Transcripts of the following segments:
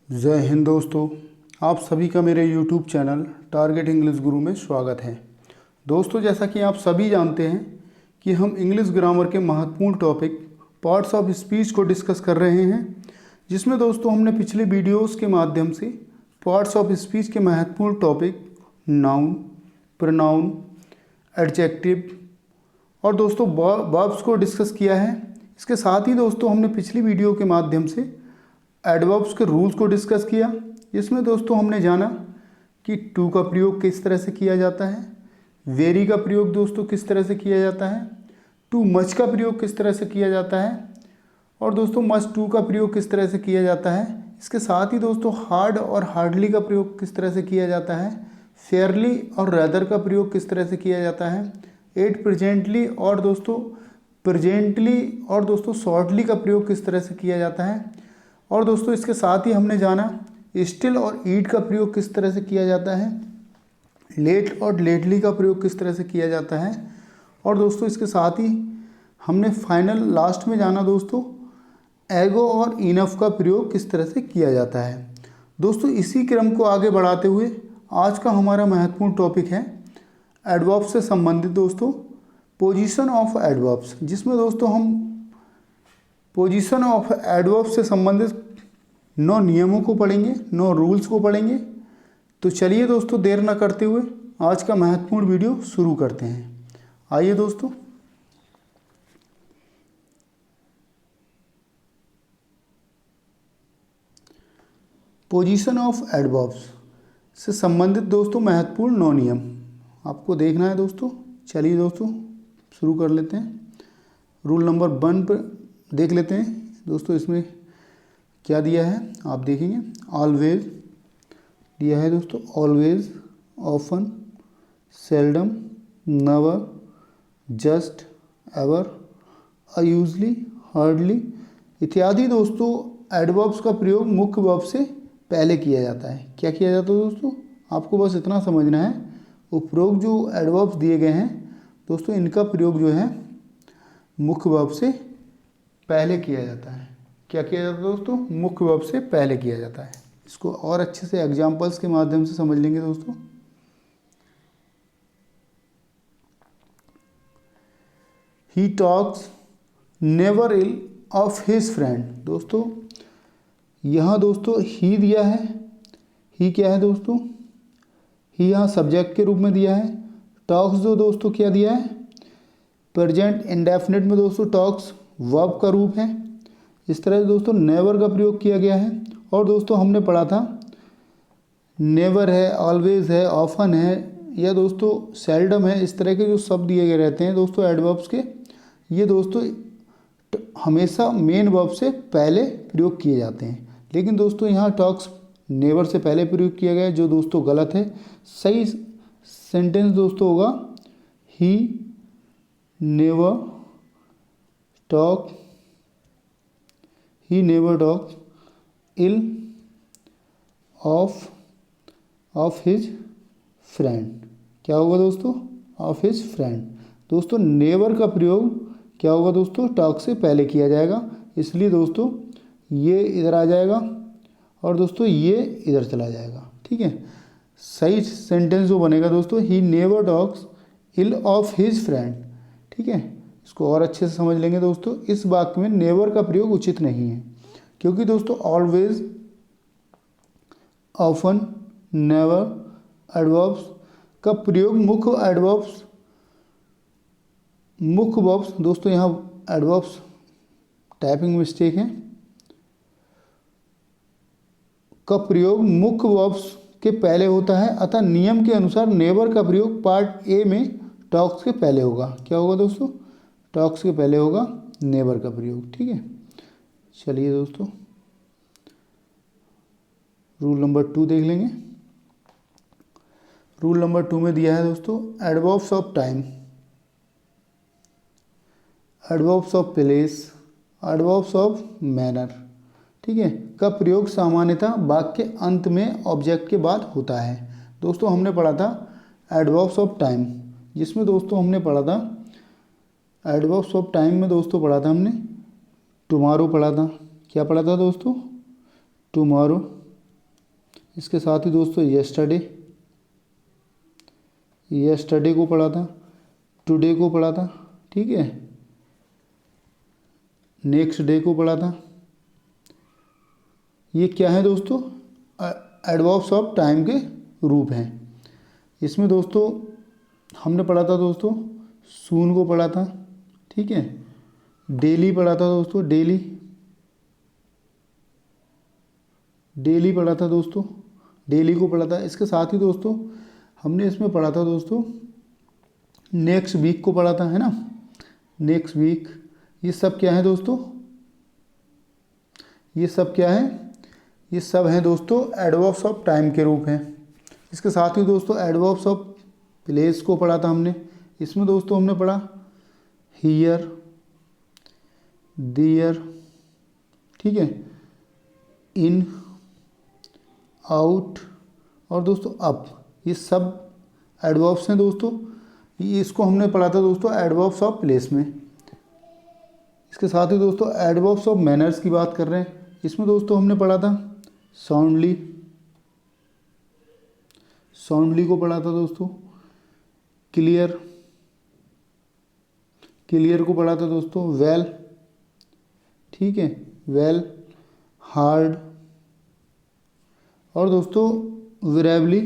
जय हिंद दोस्तों। आप सभी का मेरे YouTube चैनल टारगेट इंग्लिश गुरु में स्वागत है। दोस्तों, जैसा कि आप सभी जानते हैं कि हम इंग्लिश ग्रामर के महत्वपूर्ण टॉपिक पार्ट्स ऑफ स्पीच को डिस्कस कर रहे हैं, जिसमें दोस्तों हमने पिछले वीडियोस के माध्यम से पार्ट्स ऑफ स्पीच के महत्वपूर्ण टॉपिक नाउन, प्रोनाउन, एडजेक्टिव और दोस्तों वर्ब्स को डिस्कस किया है। इसके साथ ही दोस्तों हमने पिछली वीडियो के माध्यम से एडवर्ब्स के रूल्स को डिस्कस किया, जिसमें दोस्तों हमने जाना कि टू का प्रयोग किस तरह से किया जाता है, वेरी का प्रयोग दोस्तों किस तरह से किया जाता है, टू मच का प्रयोग किस तरह से किया जाता है और दोस्तों मच टू का प्रयोग किस तरह से किया जाता है। इसके साथ ही दोस्तों हार्ड और हार्डली का प्रयोग किस तरह से किया जाता है, फेयरली और रेदर का प्रयोग किस तरह से किया जाता है, एट प्रेजेंटली और दोस्तों शॉर्टली का प्रयोग किस तरह से किया जाता है। और दोस्तों इसके साथ ही हमने जाना स्टिल और ईट का प्रयोग किस तरह से किया जाता है, लेट और लेटली का प्रयोग किस तरह से किया जाता है। और दोस्तों इसके साथ ही हमने फाइनल लास्ट में जाना दोस्तों एगो और इनफ का प्रयोग किस तरह से किया जाता है। दोस्तों इसी क्रम को आगे बढ़ाते हुए आज का हमारा महत्वपूर्ण टॉपिक है एडवर्ब्स से संबंधित दोस्तों पोजीशन ऑफ एडवर्ब्स, जिसमें दोस्तों हम पोजीशन ऑफ एडवर्ब से संबंधित 9 नियमों को पढ़ेंगे, 9 रूल्स को पढ़ेंगे। तो चलिए दोस्तों देर न करते हुए आज का महत्वपूर्ण वीडियो शुरू करते हैं। आइए दोस्तों, पोजीशन ऑफ एडवर्ब्स से संबंधित दोस्तों महत्वपूर्ण 9 नियम आपको देखना है दोस्तों। चलिए दोस्तों शुरू कर लेते हैं। रूल नंबर 1 पर देख लेते हैं दोस्तों, इसमें क्या दिया है आप देखेंगे। ऑलवेज दिया है दोस्तों, always, often, seldom, never, just, ever, usually, hardly इत्यादि दोस्तों एडवर्ब्स का प्रयोग मुख्य वर्ब से पहले किया जाता है। क्या किया जाता है दोस्तों, आपको बस इतना समझना है। उपरोक्त जो एडवर्ब्स दिए गए हैं दोस्तों, इनका प्रयोग जो है मुख्य वर्ब से पहले किया जाता है। क्या किया जाता है दोस्तों, मुख्य वर्ब से पहले किया जाता है। इसको और अच्छे से एग्जाम्पल्स के माध्यम से समझ लेंगे दोस्तों। He talks never ill of his friend. दोस्तों यहाँ दोस्तों ही दिया है, ही क्या है दोस्तों, ही यहाँ सब्जेक्ट के रूप में दिया है। टॉक्स जो दोस्तों क्या दिया है, प्रेजेंट इंडेफिनिट में दोस्तों टॉक्स वर्ब का रूप है। इस तरह से दोस्तों नेवर का प्रयोग किया गया है। और दोस्तों हमने पढ़ा था नेवर है, ऑलवेज है, ऑफन है या दोस्तों सेल्डम है। इस तरह के जो शब्द दिए गए रहते हैं दोस्तों एडवर्ब्स के, ये दोस्तों हमेशा मेन वर्ब से पहले प्रयोग किए जाते हैं। लेकिन दोस्तों यहाँ टॉक्स नेवर से पहले प्रयोग किया गया है, जो दोस्तों गलत है। सही सेंटेंस दोस्तों होगा he never talk ill of his friend. क्या होगा दोस्तों, ऑफ हिज फ्रेंड। दोस्तों नेवर का प्रयोग क्या होगा दोस्तों, टॉक से पहले किया जाएगा, इसलिए दोस्तों ये इधर आ जाएगा और दोस्तों ये इधर चला जाएगा। ठीक है, सही सेंटेंस जो बनेगा दोस्तों he never talks ill of his friend. ठीक है, इसको और अच्छे से समझ लेंगे दोस्तों। इस वाक्य में नेवर का प्रयोग उचित नहीं है, क्योंकि दोस्तों ऑलवेज, ऑफन, नेवर एडवर्ब्स का प्रयोग मुख्य वर्ब्स दोस्तों, यहाँ एडवर्ब्स टाइपिंग मिस्टेक है, का प्रयोग मुख्य वर्ब्स के पहले होता है। अतः नियम के अनुसार नेवर का प्रयोग पार्ट ए में टॉक्स के पहले होगा। क्या होगा दोस्तों, टॉक्स के पहले होगा नेवर का प्रयोग। ठीक है, चलिए दोस्तों रूल नंबर 2 देख लेंगे। रूल नंबर 2 में दिया है दोस्तों adverbs of time, adverbs of place, adverbs of manner, ठीक है, का प्रयोग सामान्यतः वाक्य के अंत में ऑब्जेक्ट के बाद होता है। दोस्तों हमने पढ़ा था एडवर्ब्स ऑफ टाइम, जिसमें दोस्तों हमने पढ़ा था एडवर्ब्स ऑफ टाइम में दोस्तों पढ़ा था हमने टुमारो पढ़ा था। क्या पढ़ा था दोस्तों, टुमारो, इसके साथ ही दोस्तों यस्टरडे को पढ़ा था, टुडे को पढ़ा था, ठीक है, नेक्स्ट डे को पढ़ा था। ये क्या है दोस्तों? एडवर्ब्स ऑफ टाइम के रूप हैं। इसमें दोस्तों हमने पढ़ा था दोस्तों सून को पढ़ा था, ठीक है, डेली पढ़ा था दोस्तों, डेली पढ़ा था दोस्तों, डेली को पढ़ा था। इसके साथ ही दोस्तों हमने इसमें पढ़ा था दोस्तों नेक्स्ट वीक को पढ़ा था, है ना, नेक्स्ट वीक। ये सब क्या है दोस्तों? ये सब क्या है? ये सब हैं दोस्तों एडवर्ब्स ऑफ टाइम के रूप हैं। इसके साथ ही दोस्तों एडवर्ब्स ऑफ प्लेस को पढ़ा था हमने। इसमें दोस्तों हमने पढ़ा हियर, देयर, ठीक है, इन, आउट और दोस्तों अप। ये सब एडवर्ब्स हैं दोस्तों। ये इसको हमने पढ़ा था दोस्तों एडवर्ब्स ऑफ प्लेस में। इसके साथ ही दोस्तों एडवर्ब्स ऑफ मैनर्स की बात कर रहे हैं। इसमें दोस्तों हमने पढ़ा था साउंडली को पढ़ा था दोस्तों, क्लियर को पढ़ा था दोस्तों, वेल, ठीक है, वेल, हार्ड और दोस्तों वेरेबली।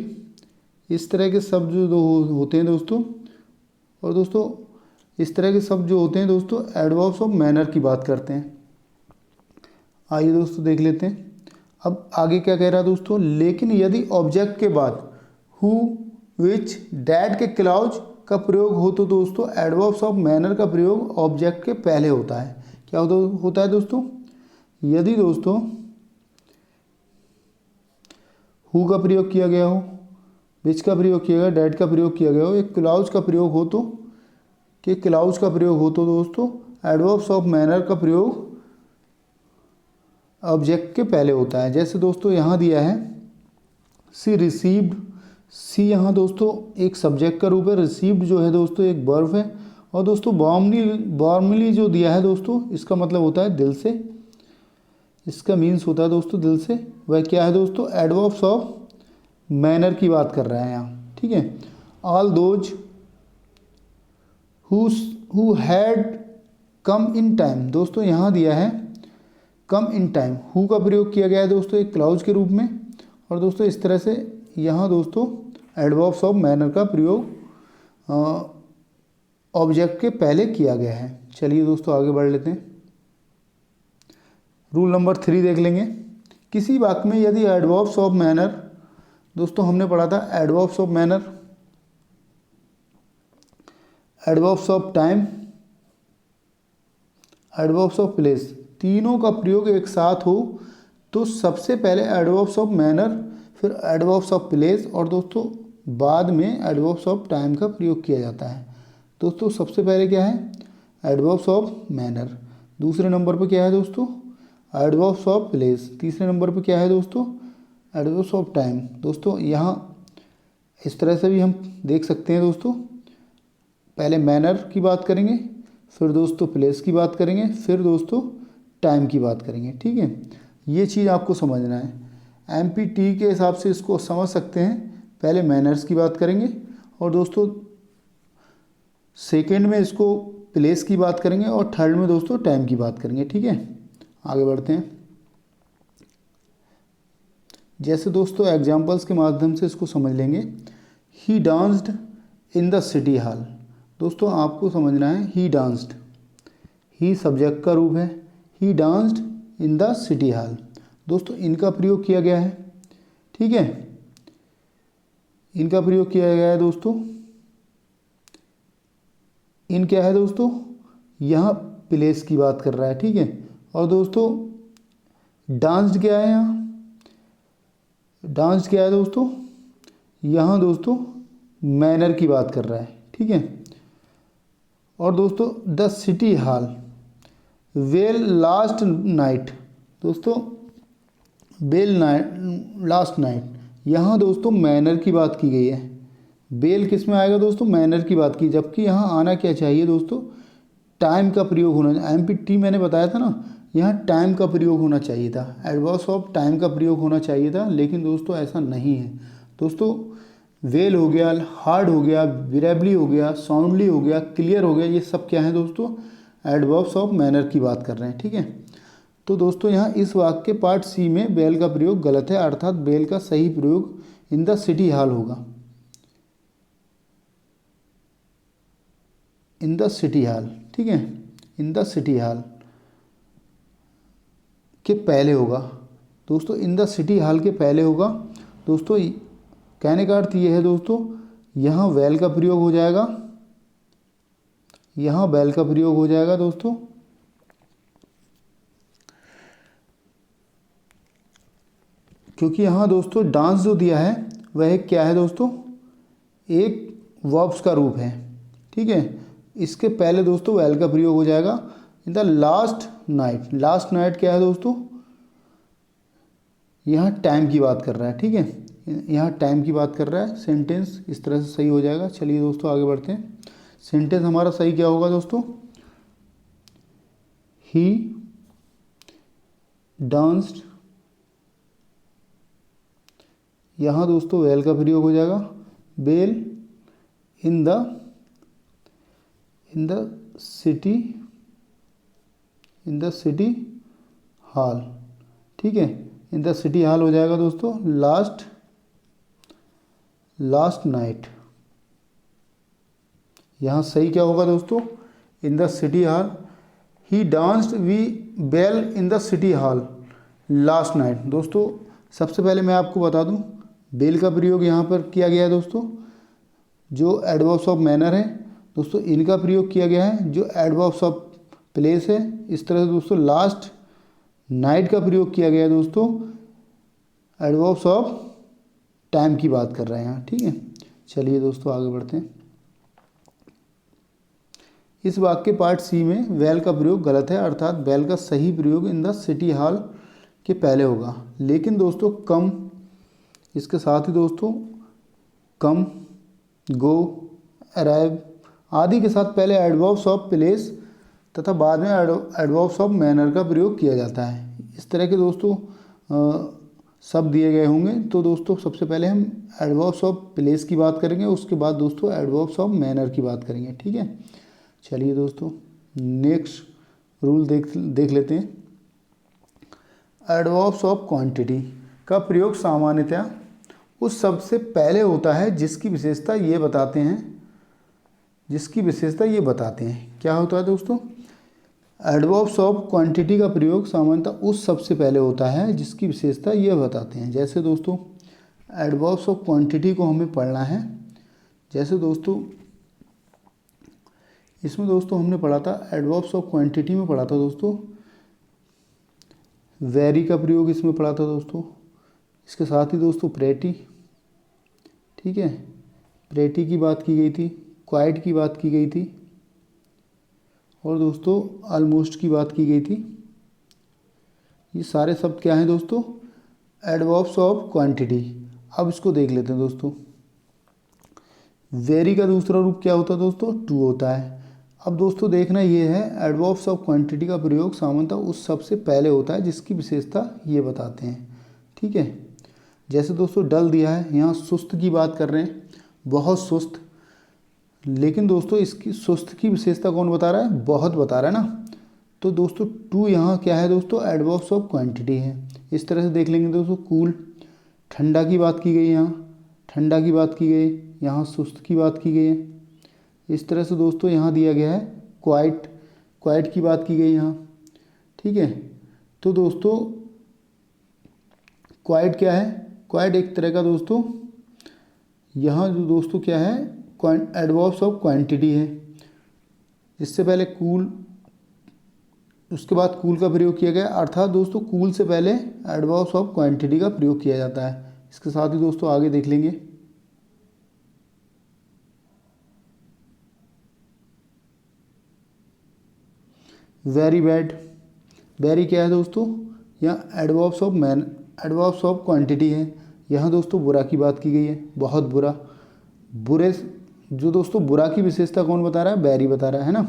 इस तरह के शब्द जो होते हैं दोस्तों, और दोस्तों इस तरह के शब्द जो होते हैं दोस्तों एडवर्ब्स ऑफ मैनर की बात करते हैं। आइए दोस्तों देख लेते हैं अब आगे क्या कह रहा है दोस्तों। लेकिन यदि ऑब्जेक्ट के बाद हु, विच, डैट के क्लाउज का प्रयोग हो तो दोस्तों एडवर्ब्स ऑफ मैनर का प्रयोग ऑब्जेक्ट के पहले होता है। क्या होता है दोस्तों? यदि दोस्तों हु का प्रयोग किया गया हो, विच का प्रयोग किया गया, डैट का प्रयोग किया गया हो, एक क्लाउज का प्रयोग हो तो दोस्तों एडवर्ब्स ऑफ मैनर का प्रयोग ऑब्जेक्ट के पहले होता है। जैसे दोस्तों यहाँ दिया है सी रिसीव्ड। सी यहाँ दोस्तों एक सब्जेक्ट का रूप है, रिसीव्ड जो है दोस्तों एक वर्ब है, और दोस्तों वार्मली जो दिया है दोस्तों इसका मतलब होता है दिल से, इसका मीन्स होता है दोस्तों दिल से। वह क्या है दोस्तों? एडवर्ब्स ऑफ मैनर की बात कर रहे हैं यहाँ, ठीक है। All those who had come in time, दोस्तों यहाँ दिया है कम इन टाइम, हु का प्रयोग किया गया है दोस्तों एक क्लाउज के रूप में, और दोस्तों इस तरह से यहाँ दोस्तों एडवर्ब्स ऑफ मैनर का प्रयोग ऑब्जेक्ट के पहले किया गया है। चलिए दोस्तों आगे बढ़ लेते हैं। रूल नंबर 3 देख लेंगे। किसी वाक्य में यदि एडवर्ब्स ऑफ मैनर, दोस्तों हमने पढ़ा था adverbs of manner, adverbs of time, adverbs of place, तीनों का प्रयोग एक साथ हो तो सबसे पहले एडवर्ब्स ऑफ मैनर, फिर एडवर्ब्स ऑफ प्लेस और दोस्तों बाद में एडवर्ब्स ऑफ टाइम का प्रयोग किया जाता है। दोस्तों सबसे पहले क्या है? Adverbs of manner. दूसरे नंबर पर क्या है दोस्तों? Adverbs of place. तीसरे नंबर पर क्या है दोस्तों? Adverbs of time. दोस्तों यहाँ इस तरह से भी हम देख सकते हैं दोस्तों, पहले मैनर की बात करेंगे, फिर दोस्तों प्लेस की बात करेंगे, फिर दोस्तों टाइम की बात करेंगे, ठीक है। ये चीज़ आपको समझना है। MPT के हिसाब से इसको समझ सकते हैं। पहले मैनर्स की बात करेंगे और दोस्तों सेकंड में इसको प्लेस की बात करेंगे और थर्ड में दोस्तों टाइम की बात करेंगे, ठीक है। आगे बढ़ते हैं। जैसे दोस्तों एग्जाम्पल्स के माध्यम से इसको समझ लेंगे। He danced in the city hall. दोस्तों आपको समझना है ही डांस्ड, ही सब्जेक्ट का रूप है, he danced in the city hall. दोस्तों इनका प्रयोग किया गया है, ठीक है, इनका प्रयोग किया गया है दोस्तों। इन क्या है दोस्तों? यहाँ प्लेस की बात कर रहा है, ठीक है। और दोस्तों डांस्ड क्या है? यहाँ डांस्ड क्या है दोस्तों? यहाँ दोस्तों मैनर की बात कर रहा है, ठीक है। और दोस्तों the city hall, well last night, दोस्तों बेल लास्ट नाइट, यहाँ दोस्तों मैनर की बात की गई है। बेल किस में आएगा दोस्तों? मैनर की बात की, जबकि यहाँ आना क्या चाहिए दोस्तों? टाइम का प्रयोग होना। MPT मैंने बताया था ना, यहाँ टाइम का प्रयोग होना चाहिए था, एडवर्ब्स ऑफ टाइम का प्रयोग होना चाहिए था, लेकिन दोस्तों ऐसा नहीं है। दोस्तों वेल हो गया, हार्ड हो गया, विरेबली हो गया, साउंडली हो गया, क्लियर हो गया, ये सब क्या है दोस्तों, एडवर्ब्स ऑफ मैनर की बात कर रहे हैं। ठीक है, तो दोस्तों यहाँ इस वाक्य पार्ट सी में वेल का प्रयोग गलत है, अर्थात वेल का सही प्रयोग इन द सिटी हॉल होगा, इन द सिटी हॉल। ठीक है, इन द सिटी हॉल के पहले होगा दोस्तों, इन द सिटी हॉल के पहले होगा। दोस्तों कहने का अर्थ ये है दोस्तों, यहाँ वेल का प्रयोग हो जाएगा, यहाँ वेल का प्रयोग हो जाएगा दोस्तों, क्योंकि यहाँ दोस्तों डांस जो दिया है वह क्या है दोस्तों, एक वर्ब्स का रूप है। ठीक है, इसके पहले दोस्तों वेल का प्रयोग हो जाएगा। In the last night, last night क्या है दोस्तों, यहाँ टाइम की बात कर रहा है। ठीक है, यहाँ टाइम की बात कर रहा है। सेंटेंस इस तरह से सही हो जाएगा। चलिए दोस्तों आगे बढ़ते हैं। सेंटेंस हमारा सही क्या होगा दोस्तों, ही डांस्ड, यहाँ दोस्तों वेल का प्रयोग हो जाएगा, bell in the city hall. ठीक है, इन द सिटी हॉल हो जाएगा दोस्तों, लास्ट नाइट। यहाँ सही क्या होगा दोस्तों, in the city hall, he danced we bell in the city hall last night. दोस्तों सबसे पहले मैं आपको बता दूं, बेल का प्रयोग यहाँ पर किया गया है दोस्तों, जो एडवर्ब्स ऑफ मैनर है दोस्तों इनका प्रयोग किया गया है, जो एडवर्ब्स ऑफ प्लेस है इस तरह से दोस्तों लास्ट नाइट का प्रयोग किया गया है दोस्तों, एडवर्ब्स ऑफ टाइम की बात कर रहे हैं यहाँ। ठीक है, चलिए दोस्तों आगे बढ़ते हैं। इस वाक्य पार्ट सी में वेल का प्रयोग गलत है, अर्थात वेल का सही प्रयोग इन द सिटी हॉल के पहले होगा। लेकिन दोस्तों कम, इसके साथ ही दोस्तों कम, गो, अराइव आदि के साथ पहले एडवर्ब्स ऑफ प्लेस तथा बाद में एडवर्ब्स ऑफ मैनर का प्रयोग किया जाता है। इस तरह के दोस्तों शब्द दिए गए होंगे। तो दोस्तों सबसे पहले हम एडवर्ब्स ऑफ प्लेस की बात करेंगे, उसके बाद दोस्तों एडवर्ब्स ऑफ मैनर की बात करेंगे। ठीक है, चलिए दोस्तों नेक्स्ट रूल देख लेते हैं। एडवर्ब्स ऑफ क्वांटिटी का प्रयोग सामान्यतया उस शब्द से पहले होता है जिसकी विशेषता ये बताते हैं, क्या होता है दोस्तों, एडवर्ब्स ऑफ क्वांटिटी का प्रयोग सामान्यतः उस शब्द से पहले होता है जिसकी विशेषता ये बताते हैं। जैसे दोस्तों एडवर्ब्स ऑफ क्वांटिटी को हमें पढ़ना है, जैसे दोस्तों इसमें दोस्तों हमने पढ़ा था, एडवर्ब्स ऑफ क्वांटिटी में पढ़ा था दोस्तों वेरी का प्रयोग इसमें पढ़ा था दोस्तों, इसके साथ ही दोस्तों प्रेटी। ठीक है, प्रेटी की बात की गई थी, क्वाइट की बात की गई थी, और दोस्तों ऑलमोस्ट की बात की गई थी। ये सारे शब्द क्या हैं दोस्तों, एडवर्ब्स ऑफ क्वांटिटी। अब इसको देख लेते हैं दोस्तों। वेरी का दूसरा रूप क्या होता है दोस्तों, टू होता है। अब दोस्तों देखना ये है, एडवर्ब्स ऑफ क्वांटिटी का प्रयोग सामान्यतः उस शब्द से पहले होता है जिसकी विशेषता ये बताते हैं। ठीक है, जैसे दोस्तों डल दिया है, यहाँ सुस्त की बात कर रहे हैं, बहुत सुस्त। लेकिन दोस्तों इसकी सुस्त की विशेषता कौन बता रहा है, बहुत बता रहा है ना। तो दोस्तों टू यहाँ क्या है दोस्तों, एडवर्ब्स ऑफ क्वांटिटी है। इस तरह से देख लेंगे दोस्तों। कूल, ठंडा की बात की गई, यहाँ ठंडा की बात की गई, यहाँ सुस्त की बात की गई है। इस तरह से दोस्तों यहाँ दिया गया है क्वाइट, क्वाइट की बात की गई यहाँ। ठीक है, तो दोस्तों क्वाइट क्या है, क्वाइट एक तरह का दोस्तों यहाँ जो दोस्तों क्या है, एडवर्ब्स ऑफ क्वांटिटी है। इससे पहले कूल, उसके बाद कूल का प्रयोग किया गया, अर्थात दोस्तों कूल से पहले एडवर्ब्स ऑफ क्वांटिटी का प्रयोग किया जाता है। इसके साथ ही दोस्तों आगे देख लेंगे। वेरी बैड, वेरी क्या है दोस्तों, यहाँ एडवर्ब्स ऑफ क्वांटिटी है। यहाँ दोस्तों बुरा की बात की गई है, बहुत बुरा। बुरे जो दोस्तों बुरा की विशेषता कौन बता रहा है, वेरी बता रहा है ना।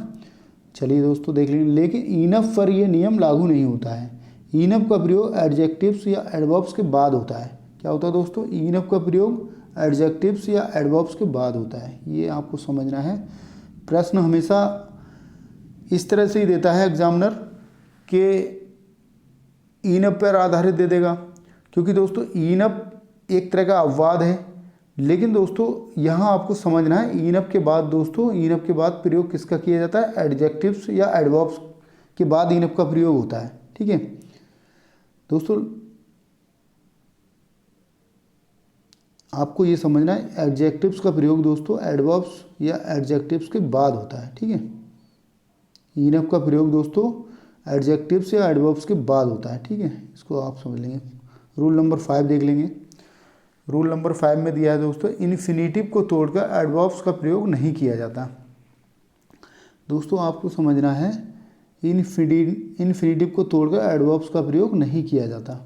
चलिए दोस्तों देख लेंगे। लेकिन इनफ पर यह नियम लागू नहीं होता है। इनफ का प्रयोग एडजेक्टिव्स या एडवर्ब्स के बाद होता है। क्या होता है दोस्तों? इनफ का प्रयोग एडजेक्टिव्स या एडवर्ब्स के बाद होता है, ये आपको समझना है। प्रश्न हमेशा इस तरह से ही देता है एग्जामिनर कि इनफ पर आधारित दे देगा, क्योंकि दोस्तों इनफ एक तरह का अपवाद है। लेकिन दोस्तों यहाँ आपको समझना है इनफ के बाद दोस्तों, इनफ के बाद प्रयोग किसका किया जाता है? एडजेक्टिव्स या एडवर्ब्स के बाद इनफ का प्रयोग होता है। ठीक है दोस्तों, आपको ये समझना है एडजेक्टिव्स का प्रयोग दोस्तों एडवर्ब्स या एडजेक्टिव्स के बाद होता है। ठीक है, इनफ का प्रयोग दोस्तों एडजेक्टिव्स या एडवर्ब्स के बाद होता है। ठीक है, इसको आप समझ लेंगे। रूल नंबर 5 देख लेंगे। रूल नंबर 5 में दिया है दोस्तों, इन्फिनिटिव को तोड़कर एडवर्ब्स का प्रयोग नहीं किया जाता। दोस्तों आपको समझना है इन्फिनिटिव को तोड़कर एडवर्ब्स का प्रयोग नहीं किया जाता।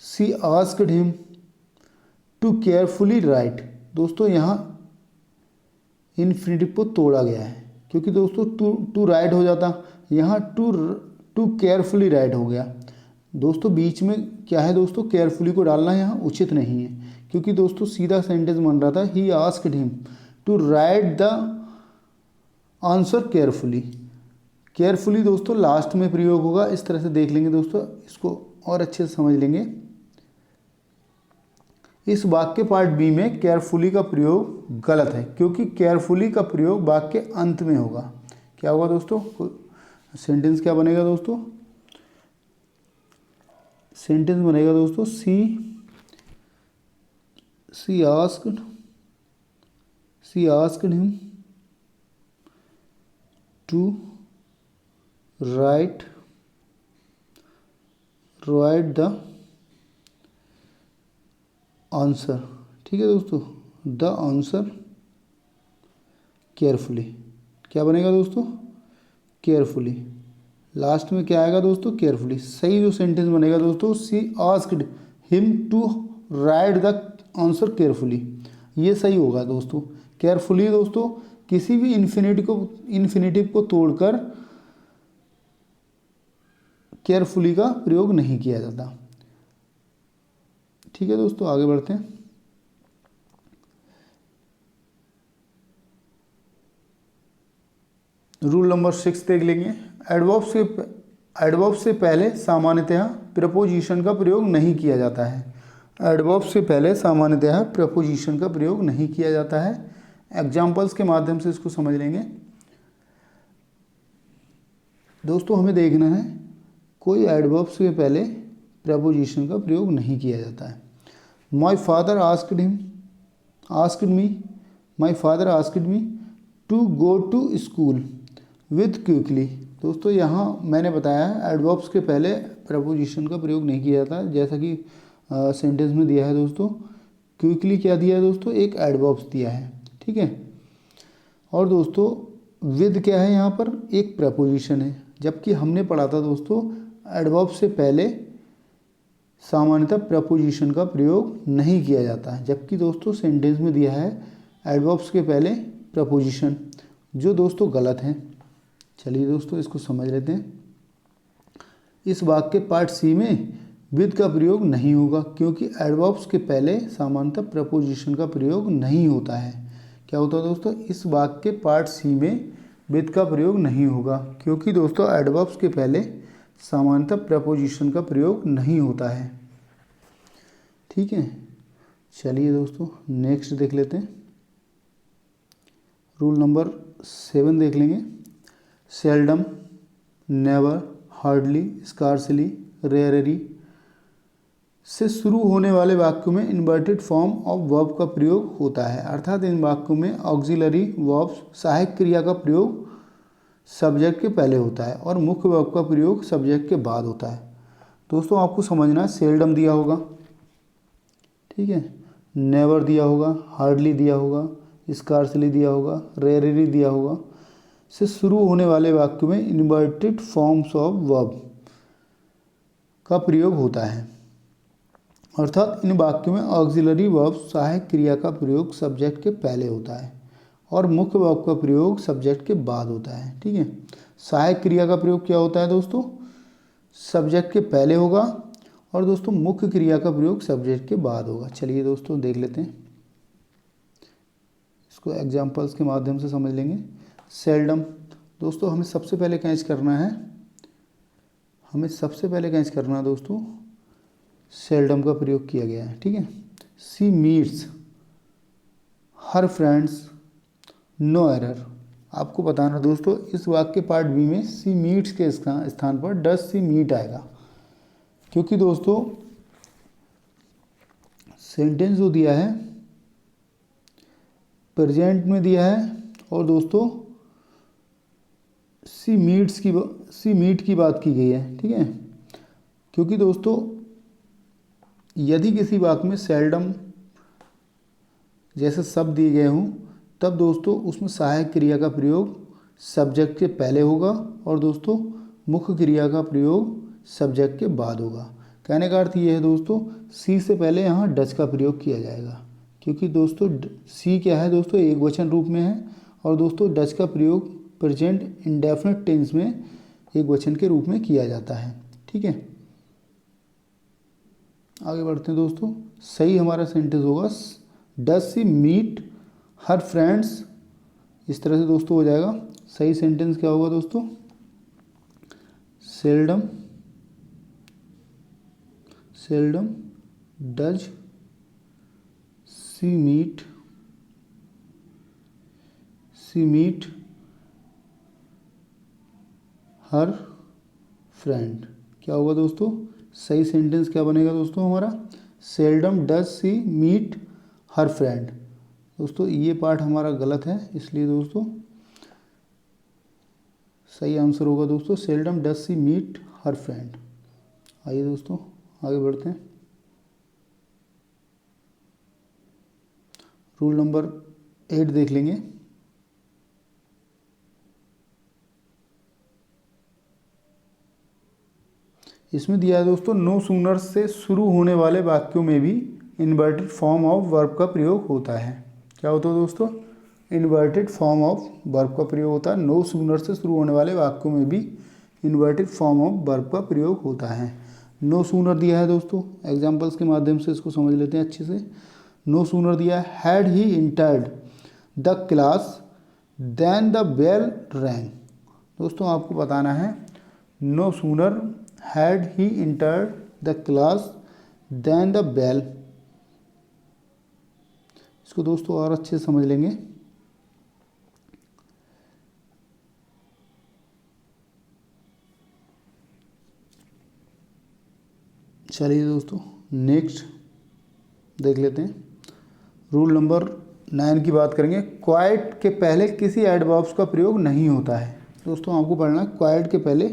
She asked him to carefully write. दोस्तों यहाँ इन्फिनिटिव को तोड़ा गया है, क्योंकि दोस्तों टू राइट हो जाता, यहाँ टू केयरफुली राइट हो गया। दोस्तों बीच में क्या है दोस्तों? केयरफुली को डालना यहाँ उचित नहीं है, क्योंकि दोस्तों सीधा सेंटेंस बन रहा था he asked him to write the answer carefully. Carefully दोस्तों लास्ट में प्रयोग होगा। इस तरह से देख लेंगे दोस्तों, इसको और अच्छे से समझ लेंगे। इस वाक्य पार्ट बी में केयरफुली का प्रयोग गलत है, क्योंकि केयरफुली का प्रयोग वाक्य अंत में होगा। क्या होगा दोस्तों? सेंटेंस क्या बनेगा दोस्तों? सेंटेंस बनेगा दोस्तों she asked him to write the answer. ठीक है दोस्तों, द आंसर केयरफुली। क्या बनेगा दोस्तों? केयरफुली। लास्ट में क्या आएगा दोस्तों? केयरफुली। सही जो सेंटेंस बनेगा दोस्तों, she asked him to write the answer carefully, ये सही होगा दोस्तों। केयरफुली दोस्तों किसी भी इन्फिनिटिव को तोड़कर केयरफुली का प्रयोग नहीं किया जाता। ठीक है दोस्तों, आगे बढ़ते हैं। रूल नंबर 6 देख लेंगे। एडवर्ब्स से पहले सामान्यतः प्रपोजिशन का प्रयोग नहीं किया जाता है। एडवर्ब्स से पहले सामान्यतः प्रपोजिशन का प्रयोग नहीं किया जाता है। एग्जाम्पल्स के माध्यम से इसको समझ लेंगे। दोस्तों हमें देखना है कोई एडवर्ब्स के पहले प्रपोजिशन का प्रयोग नहीं किया जाता है। My father asked me to go to school with quickly. दोस्तों यहाँ मैंने बताया है एडवर्ब्स के पहले प्रपोजिशन का प्रयोग नहीं किया जाता, जैसा कि सेंटेंस में दिया है दोस्तों। क्विकली क्या दिया है दोस्तों? एक एडवर्ब्स दिया है। ठीक है, और दोस्तों विद क्या है यहाँ पर? एक प्रपोजिशन है। जबकि हमने पढ़ा था दोस्तों एडवर्ब्स से पहले सामान्यतः प्रपोजिशन का प्रयोग नहीं किया जाता है, जबकि दोस्तों सेंटेंस में दिया है एडवर्ब्स के पहले प्रपोजिशन, जो दोस्तों गलत है। चलिए दोस्तों इसको समझ लेते हैं। इस वाक्य पार्ट सी में विद का प्रयोग नहीं होगा, क्योंकि एडवर्ब्स के पहले सामान्यतः प्रपोजिशन का प्रयोग नहीं होता है। क्या होता है दोस्तों? इस वाक्य पार्ट सी में विद का प्रयोग नहीं होगा, क्योंकि दोस्तों एडवर्ब्स के पहले सामान्यतः प्रपोजिशन का प्रयोग नहीं होता है। ठीक है, चलिए दोस्तों नेक्स्ट देख लेते हैं। रूल नंबर 7 देख लेंगे। Seldom, never, hardly, scarcely, rarely से शुरू होने वाले वाक्यों में इन्वर्टेड फॉर्म ऑफ वर्ब का प्रयोग होता है। अर्थात इन वाक्यों में ऑक्सिलरी वर्ब्स सहायक क्रिया का प्रयोग सब्जेक्ट के पहले होता है और मुख्य वर्ब का प्रयोग सब्जेक्ट के बाद होता है। दोस्तों आपको समझना है सेल्डम दिया होगा, ठीक है, नेवर दिया होगा, हार्डली दिया होगा, स्कार्सली दिया होगा, रेयरली दिया होगा। से शुरू होने वाले वाक्यों में इन्वर्टेड फॉर्म्स ऑफ वर्ब का प्रयोग होता है। अर्थात इन वाक्यों में ऑक्सिलरी वर्ब सहायक क्रिया का प्रयोग सब्जेक्ट के पहले होता है और मुख्य वर्ब का प्रयोग सब्जेक्ट के बाद होता है। ठीक है, सहायक क्रिया का प्रयोग क्या होता है दोस्तों, सब्जेक्ट के पहले होगा, और दोस्तों मुख्य क्रिया का प्रयोग सब्जेक्ट के बाद होगा। चलिए दोस्तों देख लेते हैं, इसको एग्जाम्पल्स के माध्यम से समझ लेंगे। सेल्डम, दोस्तों हमें सबसे पहले कैच करना है, दोस्तों सेल्डम का प्रयोग किया गया है, ठीक है। She meets her friends, no error. आपको बताना दोस्तों, इस वाक्य पार्ट बी में सी मीट्स के स्थान पर डज सी मीट आएगा, क्योंकि दोस्तों सेंटेंस जो दिया है प्रेजेंट में दिया है, और दोस्तों सी मीट की बात की गई है, ठीक है। क्योंकि दोस्तों यदि किसी वाक्य में सेल्डम जैसे शब्द दिए गए हों, तब दोस्तों उसमें सहायक क्रिया का प्रयोग सब्जेक्ट के पहले होगा, और दोस्तों मुख्य क्रिया का प्रयोग सब्जेक्ट के बाद होगा। कहने का अर्थ ये है दोस्तों, सी से पहले यहाँ डज का प्रयोग किया जाएगा, क्योंकि दोस्तों सी क्या है दोस्तों, एक वचन रूप में है, और दोस्तों डज का प्रयोग प्रेजेंट इंडेफिनिट टेंस में एक वचन के रूप में किया जाता है, ठीक है। आगे बढ़ते हैं दोस्तों। सही हमारा सेंटेंस होगा does she meet her friends, इस तरह से दोस्तों हो जाएगा। सही सेंटेंस क्या होगा दोस्तों, seldom does she meet her friend. क्या होगा दोस्तों, सही सेंटेंस क्या बनेगा दोस्तों हमारा, seldom does she meet her friend. दोस्तों ये पार्ट हमारा गलत है, इसलिए दोस्तों सही आंसर होगा दोस्तों seldom does she meet her friend. आइए दोस्तों आगे बढ़ते हैं। रूल नंबर 8 देख लेंगे। इसमें दिया है दोस्तों, नो सूनर से शुरू होने वाले वाक्यों में भी इन्वर्टेड फॉर्म ऑफ वर्ब का प्रयोग होता है। क्या होता है दोस्तों, इन्वर्टेड फॉर्म ऑफ वर्ब का प्रयोग होता है। नो सूनर से शुरू होने वाले वाक्यों में भी इन्वर्टेड फॉर्म ऑफ वर्ब का प्रयोग होता है। नो सूनर दिया है दोस्तों, एग्जाम्पल्स के माध्यम से इसको समझ लेते हैं अच्छे से। नो सूनर दिया है, had he entered the class then the bell rang. दोस्तों आपको बताना है, no sooner had he entered the class then the bell. इसको दोस्तों और अच्छे से समझ लेंगे। चलिए दोस्तों नेक्स्ट देख लेते हैं। रूल नंबर 9 की बात करेंगे। क्वाइट के पहले किसी एडवर्ब्स का प्रयोग नहीं होता है। दोस्तों आपको पढ़ना है, क्वाइट के पहले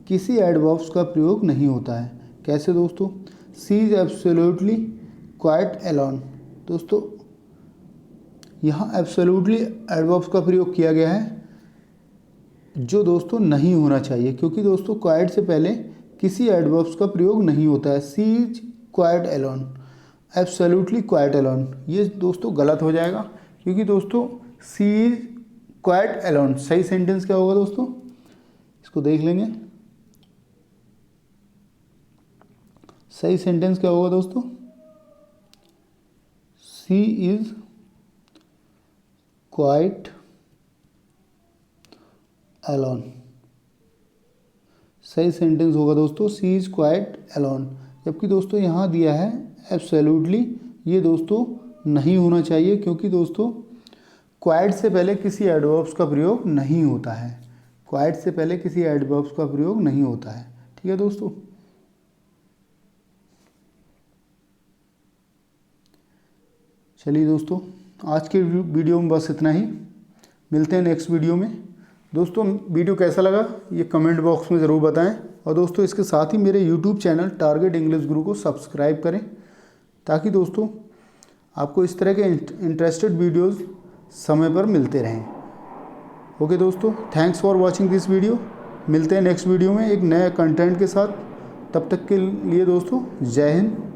किसी एडवर्ब्स का प्रयोग नहीं होता है। कैसे दोस्तों, she is absolutely quite alone. दोस्तों यहाँ एब्सोल्युटली एडवर्ब्स का प्रयोग किया गया है, जो दोस्तों नहीं होना चाहिए, क्योंकि दोस्तों क्वाइट से पहले किसी एडवर्ब्स का प्रयोग नहीं होता है। She is quite alone, absolutely quite alone, ये दोस्तों गलत हो जाएगा, क्योंकि दोस्तों सी इज क्वाइट अलोन। सही सेंटेंस क्या होगा दोस्तों, इसको देख लेंगे। सही सेंटेंस क्या होगा दोस्तों, सी इज क्वाइट अलोन। सही सेंटेंस होगा दोस्तों, सी इज क्वाइट अलोन। जबकि दोस्तों यहाँ दिया है एब्सोल्युटली, ये दोस्तों नहीं होना चाहिए, क्योंकि दोस्तों क्वाइट से पहले किसी एडवर्ब्स का प्रयोग नहीं होता है। क्वाइट से पहले किसी एडवर्ब्स का प्रयोग नहीं होता है, ठीक है दोस्तों। चलिए दोस्तों आज के वीडियो में बस इतना ही, मिलते हैं नेक्स्ट वीडियो में। दोस्तों वीडियो कैसा लगा ये कमेंट बॉक्स में ज़रूर बताएं, और दोस्तों इसके साथ ही मेरे यूट्यूब चैनल टारगेट इंग्लिश गुरु को सब्सक्राइब करें, ताकि दोस्तों आपको इस तरह के इंटरेस्टेड वीडियोस समय पर मिलते रहें। ओके दोस्तों, thanks for watching this video. मिलते हैं नेक्स्ट वीडियो में एक नए कंटेंट के साथ। तब तक के लिए दोस्तों जय हिंद,